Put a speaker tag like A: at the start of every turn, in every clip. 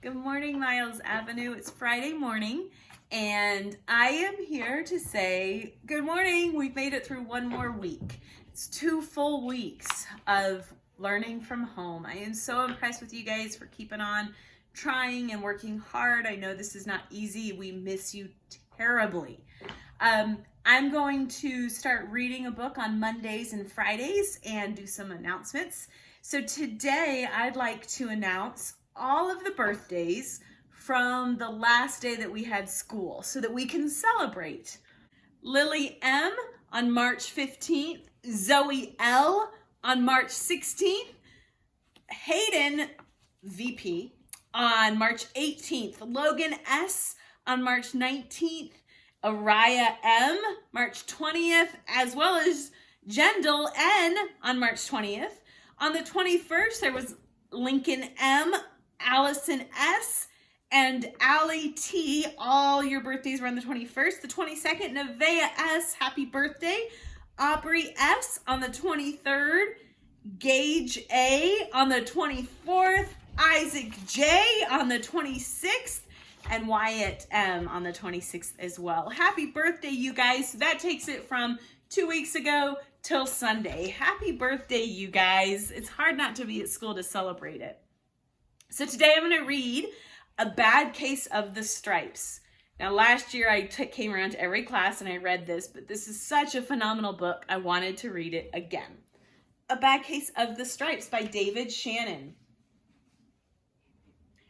A: Good morning, Miles Avenue. It's Friday morning, and I am here to say good morning. We've made it through one more week. It's 2 full weeks of learning from home. I am so impressed with you guys for keeping on, trying and working hard. I know this is not easy. We miss you terribly. I'm going to start reading a book on Mondays and Fridays and do some announcements. So today I'd like to announce all of the birthdays from the last day that we had school so that we can celebrate. Lily M. on March 15th, Zoe L. on March 16th, Hayden VP on March 18th, Logan S. on March 19th, Araya M. March 20th, as well as Jendel N. on March 20th. On the 21st, there was Lincoln M., Allison S., and Allie T. All your birthdays were on the 21st. The 22nd, Nevaeh S., happy birthday. Aubrey S. on the 23rd. Gage A. on the 24th. Isaac J. on the 26th. And Wyatt M. on the 26th as well. Happy birthday, you guys. That takes it from 2 weeks ago till Sunday. Happy birthday, you guys. It's hard not to be at school to celebrate it. So today I'm going to read A Bad Case of the Stripes. Now last year I came around to every class and I read this, but this is such a phenomenal book. I wanted to read it again. A Bad Case of the Stripes by David Shannon.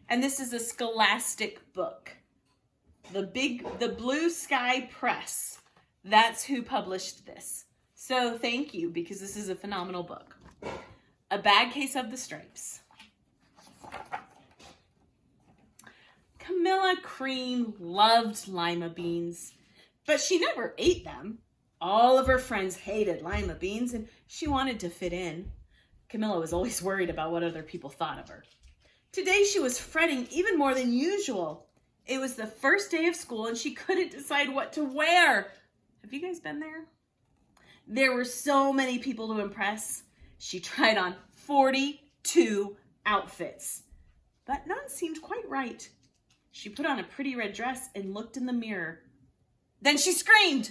A: And this is a Scholastic book. The Blue Sky Press. That's who published this. So thank you, because this is a phenomenal book. A Bad Case of the Stripes. Camilla Cream loved lima beans, but she never ate them. All of her friends hated lima beans, and she wanted to fit in. Camilla was always worried about what other people thought of her. Today she was fretting even more than usual. It was the first day of school, and she couldn't decide what to wear. Have you guys been there? There were so many people to impress. She tried on 42 outfits, but none seemed quite right. She put on a pretty red dress and looked in the mirror. Then she screamed.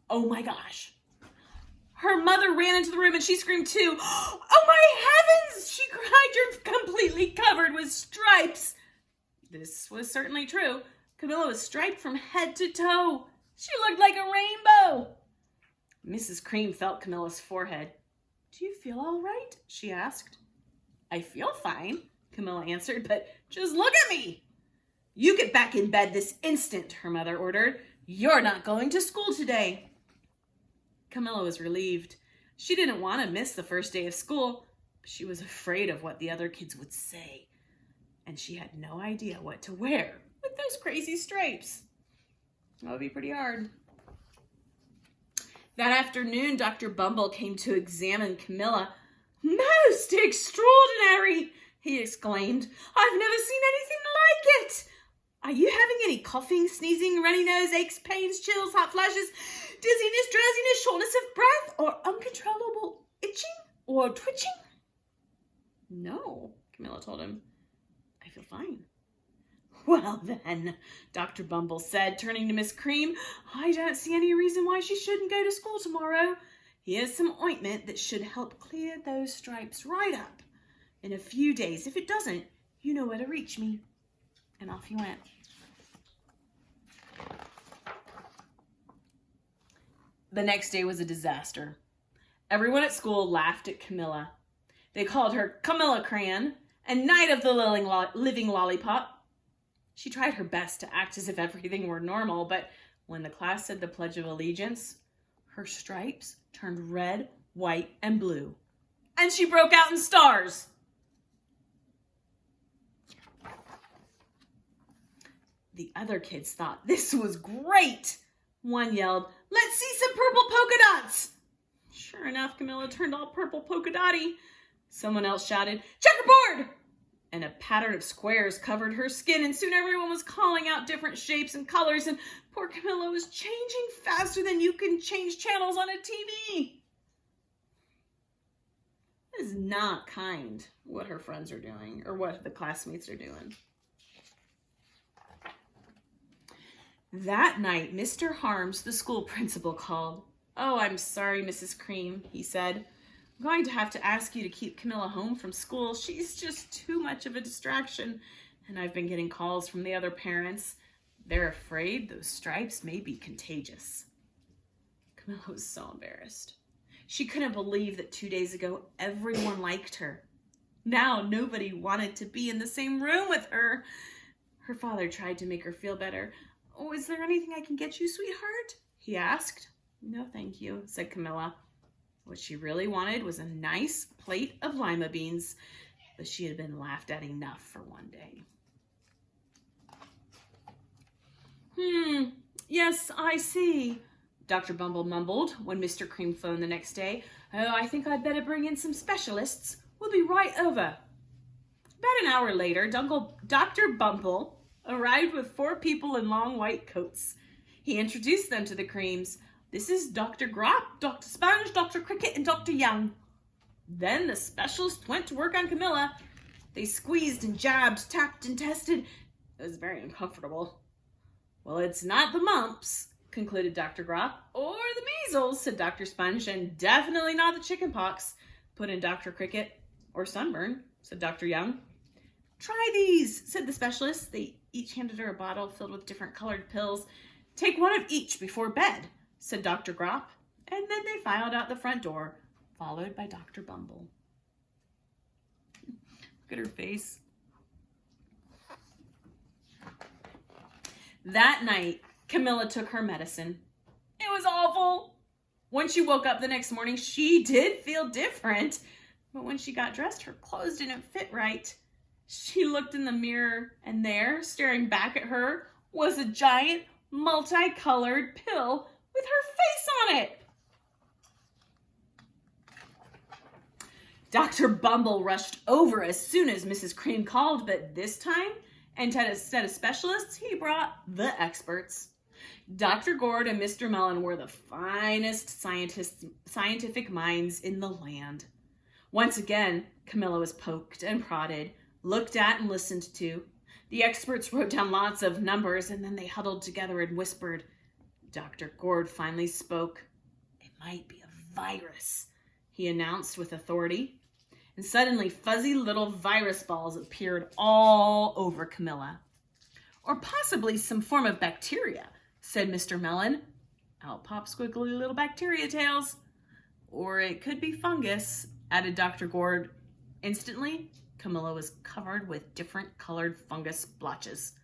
A: Oh my gosh. Her mother ran into the room and she screamed too. Oh my heavens, she cried. You're completely covered with stripes. This was certainly true. Camilla was striped from head to toe. She looked like a rainbow. Mrs. Cream felt Camilla's forehead. Do you feel all right? She asked. I feel fine, Camilla answered, but just look at me. You get back in bed this instant, her mother ordered. You're not going to school today. Camilla was relieved. She didn't want to miss the first day of school, but she was afraid of what the other kids would say. And she had no idea what to wear with those crazy stripes. That would be pretty hard. That afternoon, Dr. Bumble came to examine Camilla. Most extraordinary, he exclaimed. I've never seen anything like it. Are you having any coughing, sneezing, runny nose, aches, pains, chills, hot flashes, dizziness, drowsiness, shortness of breath, or uncontrollable itching or twitching? No, Camilla told him. I feel fine. Well then, Dr. Bumble said, turning to Miss Cream, I don't see any reason why she shouldn't go to school tomorrow. Here's some ointment that should help clear those stripes right up. In a few days, if it doesn't, you know where to reach me. And off he went. The next day was a disaster. Everyone at school laughed at Camilla. They called her Camilla Crayon and Knight of the Living Lollipop. She tried her best to act as if everything were normal, but when the class said the Pledge of Allegiance, her stripes turned red, white, and blue. And she broke out in stars. The other kids thought this was great. One yelled, let's see some purple polka dots. Sure enough, Camilla turned all purple polka dotty. Someone else shouted, checkerboard! And a pattern of squares covered her skin, and soon everyone was calling out different shapes and colors, and poor Camilla was changing faster than you can change channels on a TV. is not kind what her friends are doing or what the classmates are doing. That night, Mr. Harms, the school principal, called. "Oh, I'm sorry, Mrs. Cream," he said. "I'm going to have to ask you to keep Camilla home from school. She's just too much of a distraction, and I've been getting calls from the other parents. They're afraid those stripes may be contagious." Camilla was so embarrassed. She couldn't believe that 2 days ago everyone liked her. Now nobody wanted to be in the same room with her. Her father tried to make her feel better. "Oh, is there anything I can get you, sweetheart?" he asked. "No, thank you," said Camilla. What she really wanted was a nice plate of lima beans, but she had been laughed at enough for one day. Yes, I see," Dr. Bumble mumbled when Mr. Cream phoned the next day. "Oh, I think I'd better bring in some specialists. We'll be right over." About an hour later, Dr. Bumble arrived with 4 people in long white coats. He introduced them to the Creams. "This is Dr. Grop, Dr. Sponge, Dr. Cricket, and Dr. Young." Then the specialist went to work on Camilla. They squeezed and jabbed, tapped and tested. It was very uncomfortable. "Well, it's not the mumps," concluded Dr. Grop. "Or the measles," said Dr. Sponge, "and definitely not the chicken pox," put in Dr. Cricket. "Or sunburn," said Dr. Young. "Try these," said the specialist. They each handed her a bottle filled with different colored pills. "Take one of each before bed," said Dr. Grop. And then they filed out the front door, followed by Dr. Bumble. Look at her face. That night, Camilla took her medicine. It was awful. When she woke up the next morning, she did feel different. But when she got dressed, her clothes didn't fit right. She looked in the mirror, and there, staring back at her, was a giant, multicolored pill with her face on it. Dr. Bumble rushed over as soon as Mrs. Cream called, but this time, instead of specialists, he brought the experts. Dr. Gord and Mr. Mellon were the finest scientific minds in the land. Once again, Camilla was poked and prodded, looked at and listened to. The experts wrote down lots of numbers, and then they huddled together and whispered. Dr. Gord finally spoke. "It might be a virus," he announced with authority. And suddenly fuzzy little virus balls appeared all over Camilla. "Or possibly some form of bacteria," said Mr. Mellon. Out popped squiggly little bacteria tails. "Or it could be fungus," added Dr. Gord. Instantly, Camilla was covered with different colored fungus blotches.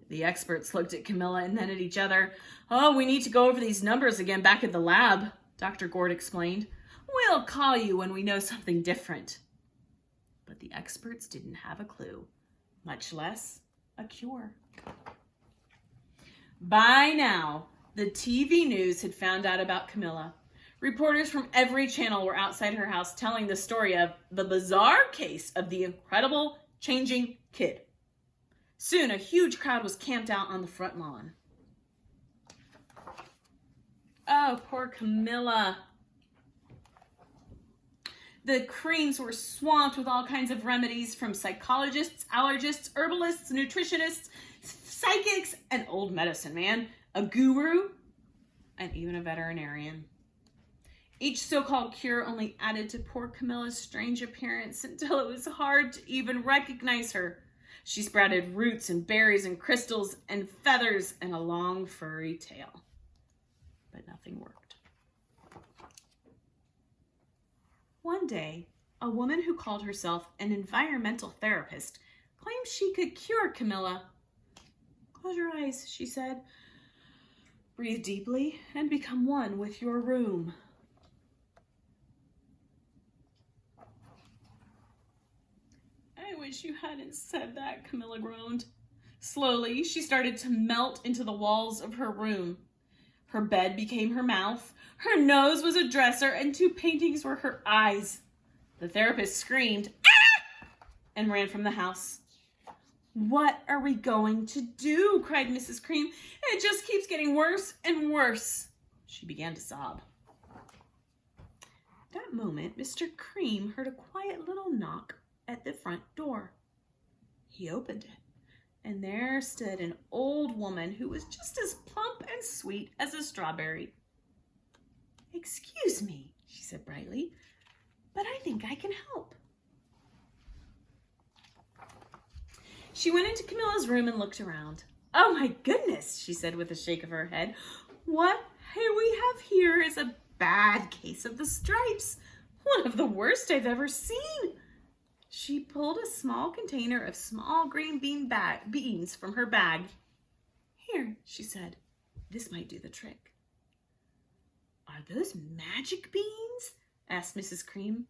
A: The experts looked at Camilla and then at each other. "Oh, we need to go over these numbers again back at the lab," Dr. Gord explained. "We'll call you when we know something different." But the experts didn't have a clue, much less a cure. By now, the TV news had found out about Camilla. Reporters from every channel were outside her house telling the story of the bizarre case of the incredible changing kid. Soon, a huge crowd was camped out on the front lawn. Oh, poor Camilla. The Creams were swamped with all kinds of remedies from psychologists, allergists, herbalists, nutritionists, psychics, an old medicine man, a guru, and even a veterinarian. Each so-called cure only added to poor Camilla's strange appearance until it was hard to even recognize her. She sprouted roots and berries and crystals and feathers and a long furry tail. But nothing worked. One day, a woman who called herself an environmental therapist claimed she could cure Camilla. "Close your eyes," she said. "Breathe deeply and become one with your room." "I wish you hadn't said that," Camilla groaned. Slowly, she started to melt into the walls of her room. Her bed became her mouth, her nose was a dresser, and 2 paintings were her eyes. The therapist screamed, "Ah!" and ran from the house. "What are we going to do?" cried Mrs. Cream. "It just keeps getting worse and worse." She began to sob. That moment, Mr. Cream heard a quiet little knock at the front door. He opened it, and there stood an old woman who was just as plump and sweet as a strawberry. "Excuse me," she said brightly, "but I think I can help." She went into Camilla's room and looked around. "Oh my goodness," she said with a shake of her head. "What we have here is a bad case of the stripes. One of the worst I've ever seen." She pulled a small container of small green beans from her bag. "Here," she said, "this might do the trick." "Are those magic beans?" asked Mrs. Cream.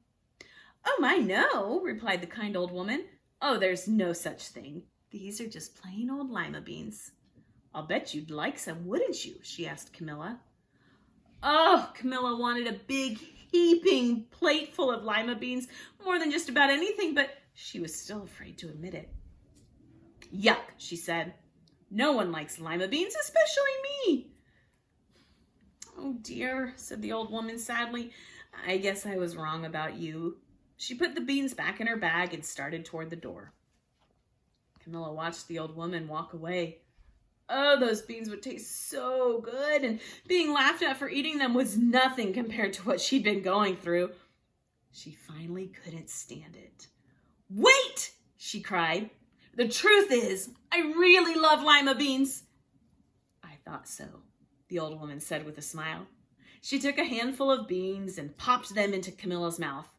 A: "Oh my, no," replied the kind old woman. "Oh, there's no such thing. These are just plain old lima beans." "I'll bet you'd like some, wouldn't you?" she asked Camilla. Oh, Camilla wanted a big, heaping plate full of lima beans, more than just about anything, but she was still afraid to admit it. "Yuck," she said. "No one likes lima beans, especially me." "Oh dear," said the old woman sadly. "I guess I was wrong about you." She put the beans back in her bag and started toward the door. Camilla watched the old woman walk away. Oh, those beans would taste so good, and being laughed at for eating them was nothing compared to what she'd been going through. She finally couldn't stand it. "Wait!" she cried. "The truth is, I really love lima beans." "I thought so," the old woman said with a smile. She took a handful of beans and popped them into Camilla's mouth.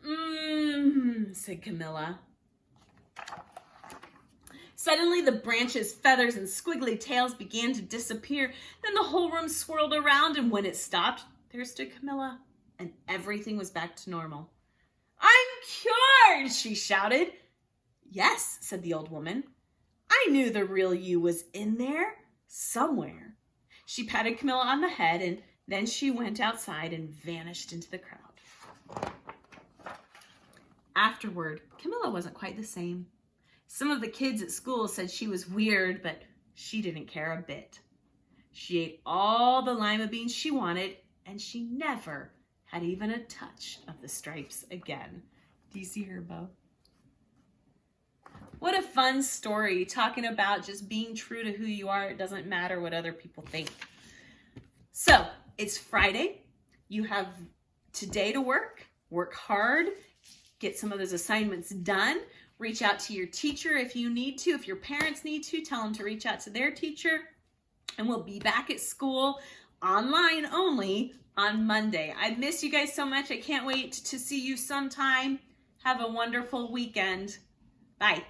A: "Mmm," said Camilla. Suddenly, the branches, feathers, and squiggly tails began to disappear. Then the whole room swirled around, and when it stopped, there stood Camilla, and everything was back to normal. "I'm cured!" she shouted. "Yes," said the old woman. "I knew the real you was in there, somewhere." She patted Camilla on the head, and then she went outside and vanished into the crowd. Afterward, Camilla wasn't quite the same. Some of the kids at school said she was weird, but she didn't care a bit. She ate all the lima beans she wanted, and she never had even a touch of the stripes again. Do you see her, Bo? What a fun story, talking about just being true to who you are. It doesn't matter what other people think. So, it's Friday. You have today to work hard, get some of those assignments done. Reach out to your teacher if you need to. If your parents need to, tell them to reach out to their teacher. And we'll be back at school online only on Monday. I miss you guys so much. I can't wait to see you sometime. Have a wonderful weekend. Bye.